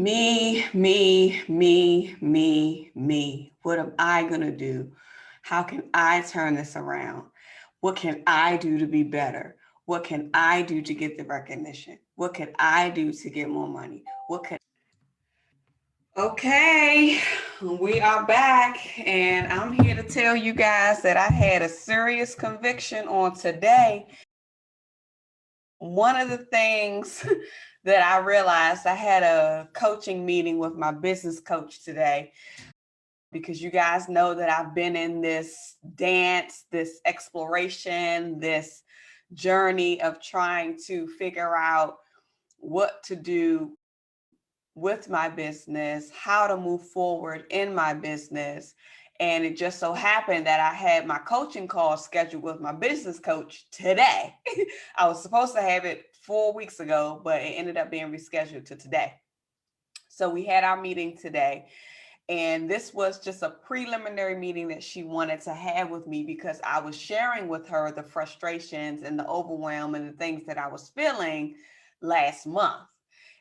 Me. What am I going to do? How can I turn this around? What can I do to be better? What can I do to get the recognition? What can I do to get more money? Okay, we are back, and I'm here to tell you guys that I had a serious conviction on today. One of the things that I realized, I had a coaching meeting with my business coach today, because you guys know that I've been in this dance, this exploration, this journey of trying to figure out what to do with my business, how to move forward in my business. And it just so happened that I had my coaching call scheduled with my business coach today. I was supposed to have it 4 weeks ago, but it ended up being rescheduled to today. So we had our meeting today. And this was just a preliminary meeting that she wanted to have with me, because I was sharing with her the frustrations and the overwhelm and the things that I was feeling last month.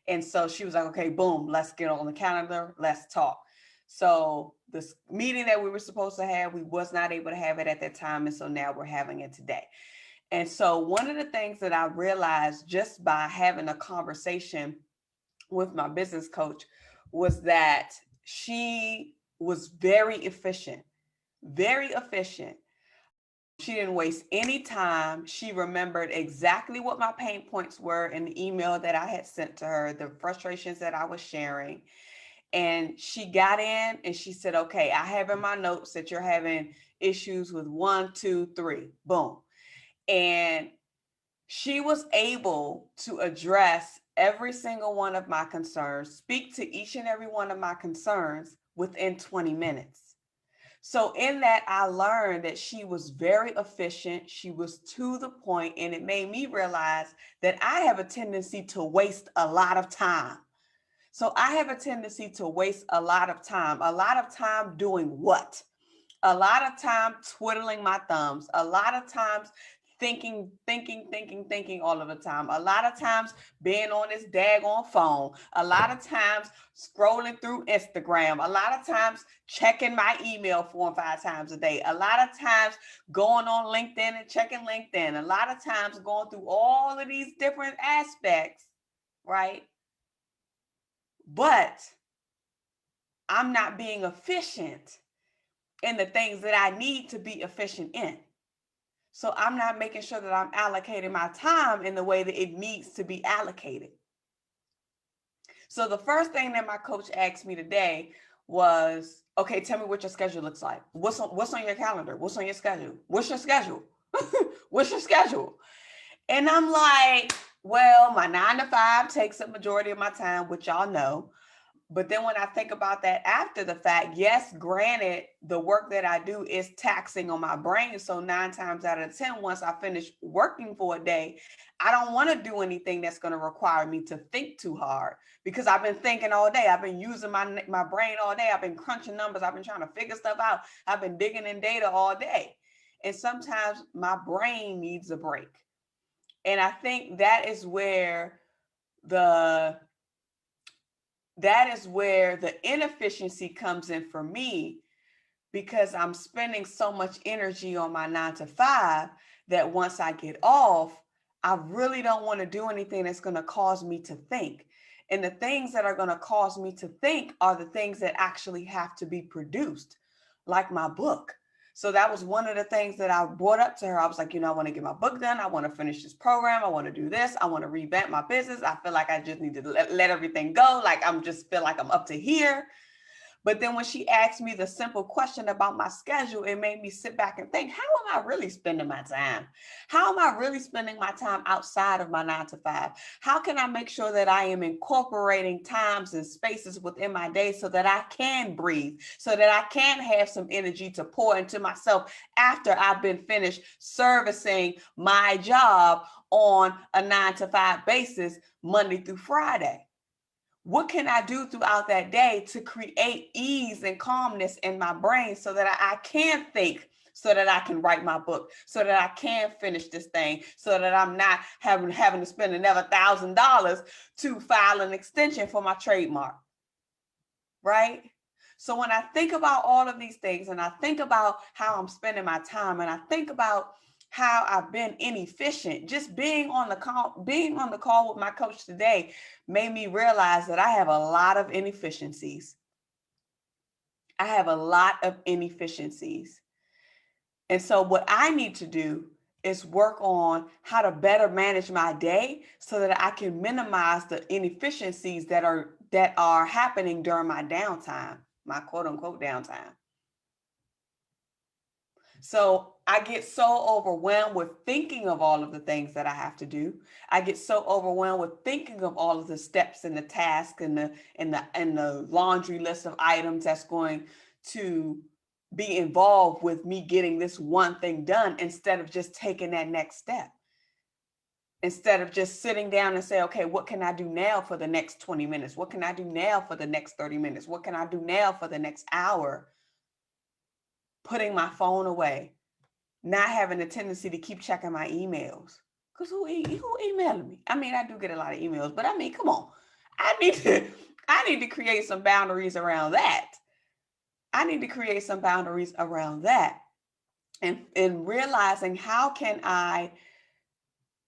And so she was like, okay, boom, let's get on the calendar. Let's talk. So this meeting that we were supposed to have, we was not able to have it at that time. And so now we're having it today. And so one of the things that I realized just by having a conversation with my business coach was that she was very efficient, very efficient. She didn't waste any time. She remembered exactly what my pain points were in the email that I had sent to her, the frustrations that I was sharing. And she got in and she said, okay, I have in my notes that you're having issues with 1, 2, 3, boom. And she was able to address every single one of my concerns, speak to each and every one of my concerns within 20 minutes. So in that, I learned that she was very efficient. She was to the point, and it made me realize that I have a tendency to waste a lot of time. So I have a tendency to waste a lot of time doing what? A lot of time twiddling my thumbs, a lot of times thinking all of the time, a lot of times being on this daggone phone, a lot of times scrolling through Instagram, a lot of times checking my email 4 and 5 times a day, a lot of times going on LinkedIn and checking LinkedIn, a lot of times going through all of these different aspects, right? But I'm not being efficient in the things that I need to be efficient in. So I'm not making sure that I'm allocating my time in the way that it needs to be allocated. So the first thing that my coach asked me today was, okay, tell me what your schedule looks like. What's on your calendar? What's on your schedule? What's your schedule? What's your schedule? And I'm like, well, my 9 to 5 takes up majority of my time, which y'all know. But then when I think about that after the fact, yes, granted, the work that I do is taxing on my brain. So 9 times out of 10, once I finish working for a day, I don't want to do anything that's going to require me to think too hard, because I've been thinking all day. I've been using my brain all day. I've been crunching numbers. I've been trying to figure stuff out. I've been digging in data all day. And sometimes my brain needs a break. And I think that is where the inefficiency comes in for me, because I'm spending so much energy on my 9 to 5 that once I get off, I really don't want to do anything that's going to cause me to think. And the things that are going to cause me to think are the things that actually have to be produced, like my book. So that was one of the things that I brought up to her. I was like, I want to get my book done. I want to finish this program. I want to do this. I want to revamp my business. I feel like I just need to let everything go. Like feel like I'm up to here. But then when she asked me the simple question about my schedule, it made me sit back and think, how am I really spending my time? How am I really spending my time outside of my 9 to 5? How can I make sure that I am incorporating times and spaces within my day so that I can breathe, so that I can have some energy to pour into myself after I've been finished servicing my job on a 9 to 5 basis, Monday through Friday? What can I do throughout that day to create ease and calmness in my brain so that I can think, so that I can write my book, so that I can finish this thing, so that I'm not having to spend another $1,000 to file an extension for my trademark? right? So when I think about all of these things, and I think about how I'm spending my time, and I think about how I've been inefficient, just being on the call with my coach today made me realize that I have a lot of inefficiencies. I have a lot of inefficiencies. And so what I need to do is work on how to better manage my day so that I can minimize the inefficiencies that are happening during my downtime, my quote unquote downtime. So I get so overwhelmed with thinking of all of the things that I have to do. I get so overwhelmed with thinking of all of the steps and the tasks and the laundry list of items that's going to be involved with me getting this one thing done, instead of just taking that next step. Instead of just sitting down and say, okay, what can I do now for the next 20 minutes? What can I do now for the next 30 minutes? What can I do now for the next hour? Putting my phone away, not having a tendency to keep checking my emails. Because who emailing me? I mean, I do get a lot of emails, but I mean, come on. I need to create some boundaries around that. I need to create some boundaries around that. And realizing, how can I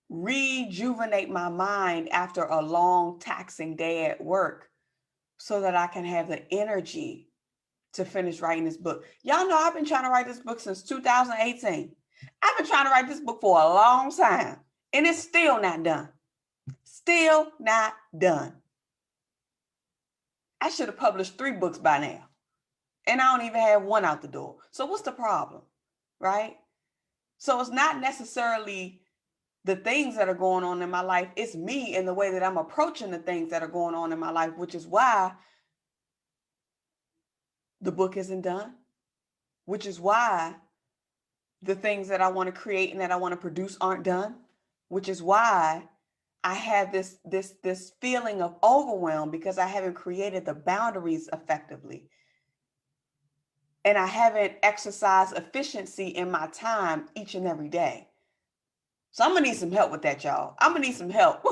rejuvenate my mind after a long, taxing day at work so that I can have the energy to finish writing this book. Y'all know I've been trying to write this book since 2018. I've been trying to write this book for a long time, and it's still not done. Still not done. I should have published 3 books by now, and I don't even have one out the door. So what's the problem, right? So it's not necessarily the things that are going on in my life. It's me and the way that I'm approaching the things that are going on in my life, which is why the book isn't done, which is why the things that I want to create and that I want to produce aren't done, which is why I have this feeling of overwhelm, because I haven't created the boundaries effectively. And I haven't exercised efficiency in my time each and every day. So I'm gonna need some help with that, y'all. I'm gonna need some help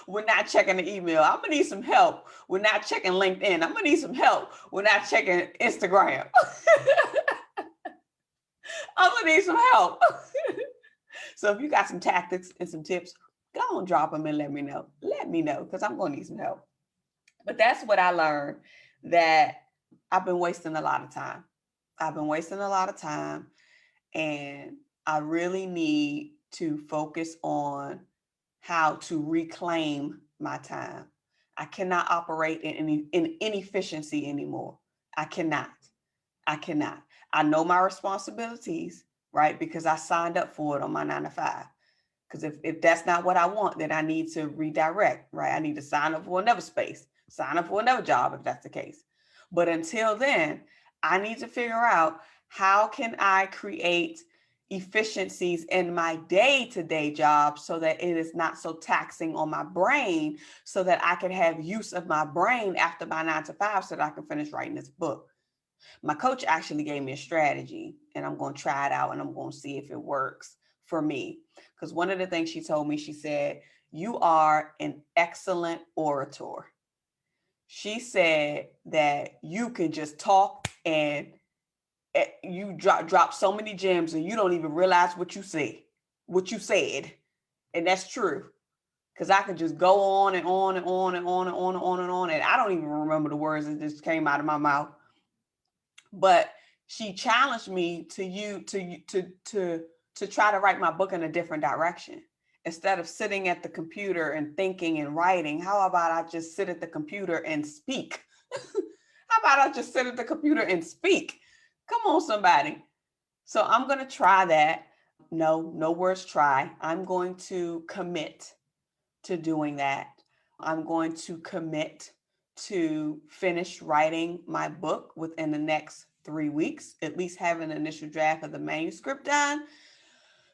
with not checking the email. I'm gonna need some help with not checking LinkedIn. I'm gonna need some help with not checking Instagram. I'm gonna need some help. So if you got some tactics and some tips, go and drop them and let me know. Let me know, because I'm gonna need some help. But that's what I learned, that I've been wasting a lot of time. I've been wasting a lot of time, and I really need to focus on how to reclaim my time. I cannot operate in inefficiency anymore. I cannot. I know my responsibilities, right? Because I signed up for it on my 9 to 5. Because if that's not what I want, then I need to redirect, right? I need to sign up for another space, sign up for another job if that's the case. But until then, I need to figure out, how can I create efficiencies in my day-to-day job so that it is not so taxing on my brain, so that I can have use of my brain after my 9 to 5 so that I can finish writing this book. My coach actually gave me a strategy, and I'm going to try it out, and I'm going to see if it works for me. Because one of the things she told me, she said, you are an excellent orator. She said that you can just talk and you drop so many gems and you don't even realize what you said. And that's true. Because I could just go on and on and on and on and on and on and on. And I don't even remember the words that just came out of my mouth. But she challenged me to try to write my book in a different direction. Instead of sitting at the computer and thinking and writing, how about I just sit at the computer and speak? How about I just sit at the computer and speak? Come on, somebody. So I'm going to try that. No words try. I'm going to commit to doing that. I'm going to commit to finish writing my book within the next 3 weeks, at least have an initial draft of the manuscript done,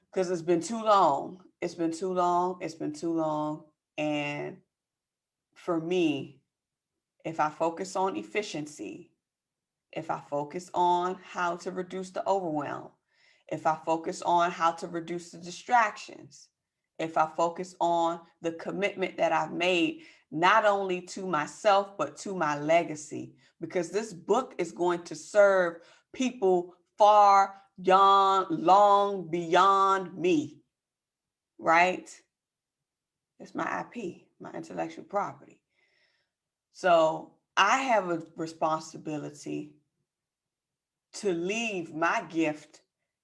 because it's been too long. It's been too long. And for me, if I focus on efficiency, if I focus on how to reduce the overwhelm, if I focus on how to reduce the distractions, if I focus on the commitment that I've made, not only to myself, but to my legacy, because this book is going to serve people far, long beyond me, right? It's my IP, my intellectual property. So I have a responsibility to leave my gift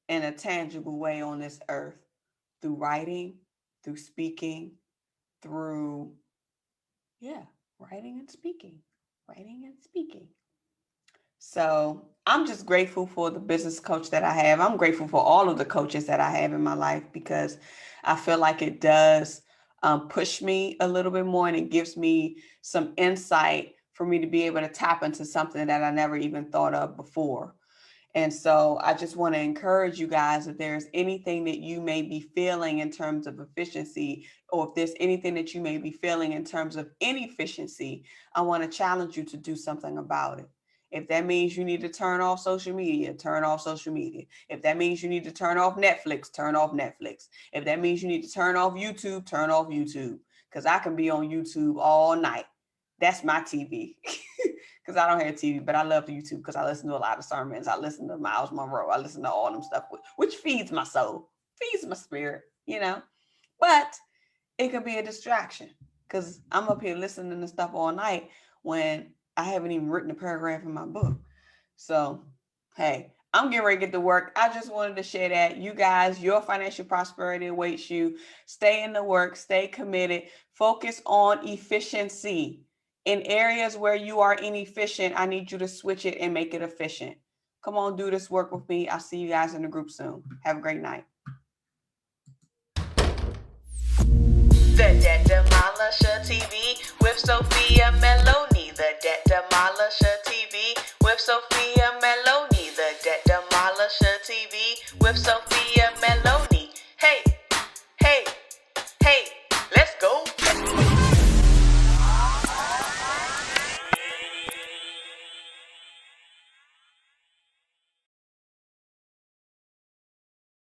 in a tangible way on this earth through writing, through speaking, through, writing and speaking. So I'm just grateful for the business coach that I have. I'm grateful for all of the coaches that I have in my life, because I feel like it does push me a little bit more, and it gives me some insight for me to be able to tap into something that I never even thought of before. And so I just want to encourage you guys, if there's anything that you may be feeling in terms of efficiency, or if there's anything that you may be feeling in terms of inefficiency, I want to challenge you to do something about it. If that means you need to turn off social media, turn off social media. If that means you need to turn off Netflix, turn off Netflix. If that means you need to turn off YouTube, turn off YouTube. Because I can be on YouTube all night. That's my TV. Because I don't have TV, but I love YouTube because I listen to a lot of sermons. I listen to Miles Monroe. I listen to all them stuff, which feeds my soul, feeds my spirit, But it could be a distraction, because I'm up here listening to stuff all night when I haven't even written a paragraph in my book. So, hey, I'm getting ready to get to work. I just wanted to share that. You guys, your financial prosperity awaits you. Stay in the work, stay committed, focus on efficiency. In areas where you are inefficient, I need you to switch it and make it efficient. Come on, do this work with me. I'll see you guys in the group soon. Have a great night. The Debt Demolisher TV with Sophia Melone. The Debt Demolisher TV with Sophia